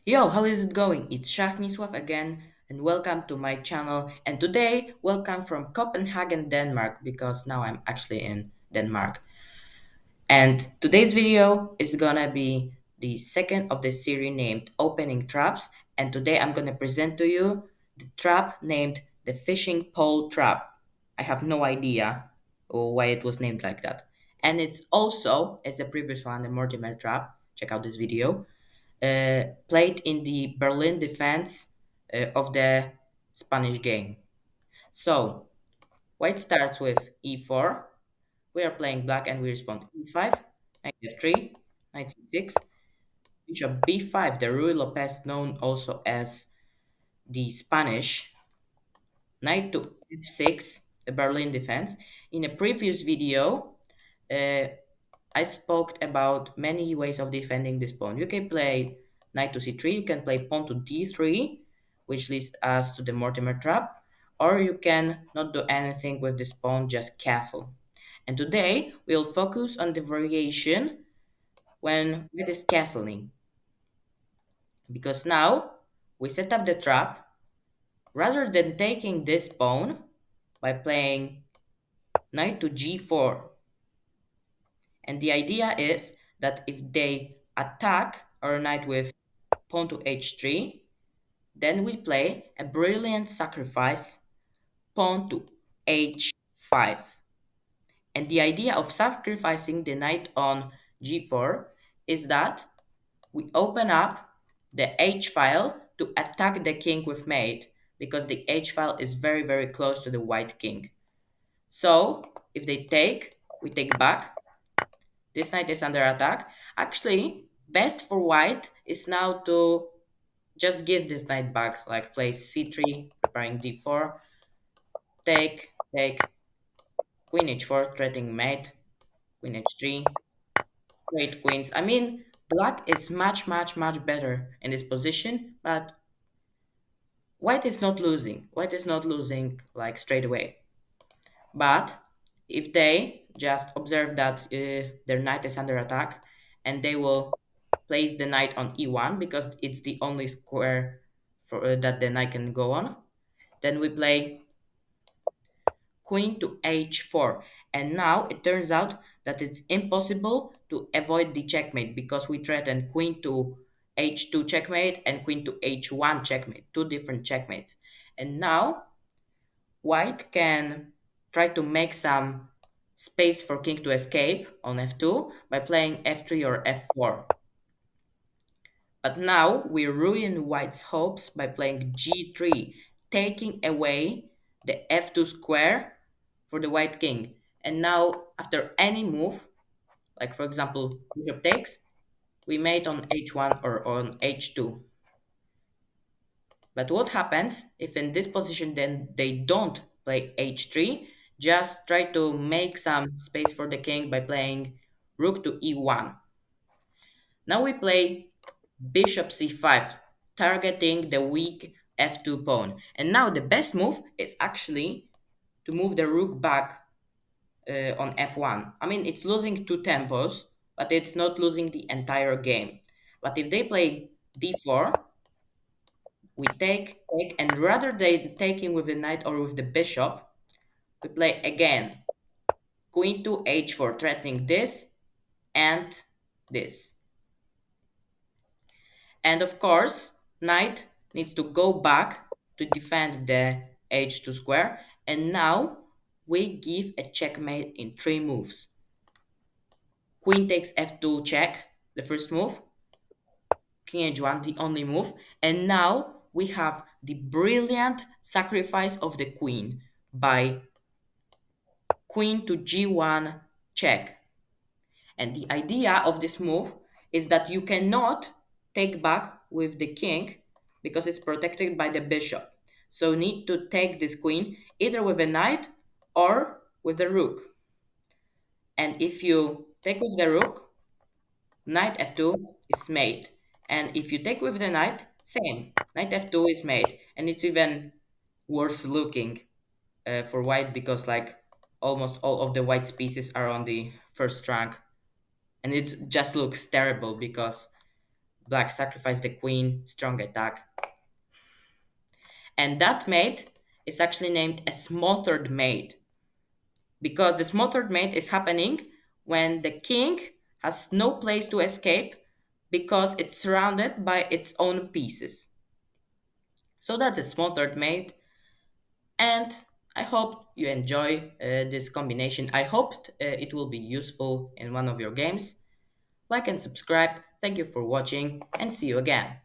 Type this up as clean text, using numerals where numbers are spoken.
Yo, how is it going? It's Szachnisław again, and welcome to my channel. And today, welcome from Copenhagen, Denmark, because now I'm actually in Denmark. And today's video is gonna be the second of the series named Opening Traps. And today I'm gonna present to you the trap named the Fishing Pole Trap. I have no idea why it was named like that. And it's also, as the previous one, the Mortimer Trap. Check out this video played in the Berlin defense of the Spanish game. So, white starts with e4. We are playing black and we respond e5, knight f3, knight c6, bishop b5, the Ruy Lopez known also as the Spanish, knight to f6, the Berlin defense. In a previous video, uh, I spoke about many ways of defending this pawn. You can play knight to c3, you can play pawn to d3, which leads us to the Mortimer trap, or you can not do anything with this pawn, just castle. And today we'll focus on the variation when it is castling, because now we set up the trap rather than taking this pawn by playing knight to g4. And the idea is that if they attack our knight with pawn to h3, then we play a brilliant sacrifice, pawn to h5. And the idea of sacrificing the knight on g4 is that we open up the h file to attack the king with mate, because the h file is very, very close to the white king. So if they take, we take back. This knight is under attack. Actually, best for white is now to just give this knight back, like play c3, preparing d4, take, queen h4, threatening mate, queen h3, great queens. I mean, black is much, much, much better in this position, but white is not losing. White is not losing like straight away. But if they just observe that their knight is under attack, and they will place the knight on e1 because it's the only square that the knight can go on, then we play queen to h4. And now it turns out that it's impossible to avoid the checkmate because we threaten queen to h2 checkmate and queen to h1 checkmate, two different checkmates. And now white can try to make some space for king to escape on f2 by playing f3 or f4. But now we ruin white's hopes by playing g3, taking away the f2 square for the white king. And now, after any move, like for example, bishop takes, we mate on h1 or on h2. But what happens if in this position then they don't play h3, just try to make some space for the king by playing rook to e1. Now we play bishop c5, targeting the weak f2 pawn. And now the best move is actually to move the rook back on f1. I mean, it's losing two tempos, but it's not losing the entire game. But if they play d4, we take, and rather than taking with the knight or with the bishop, we play again queen to h4, threatening this and this. And of course, knight needs to go back to defend the h2 square. And now we give a checkmate in three moves. Queen takes f2 check, the first move. King h1, the only move. And now we have the brilliant sacrifice of the queen by queen to g1 check. And the idea of this move is that you cannot take back with the king because it's protected by the bishop. So need to take this queen either with a knight or with the rook. And if you take with the rook, knight f2 is mate. And if you take with the knight, same. Knight f2 is mate. And it's even worse looking for white because like almost all of the white pieces are on the first rank. And it just looks terrible because Black sacrifice the queen, strong attack. And that mate is actually named a smothered mate because the smothered mate is happening when the king has no place to escape because it's surrounded by its own pieces. So that's a smothered mate, and I hope you enjoy this combination. I hope it will be useful in one of your games. Like and subscribe. Thank you for watching, and see you again.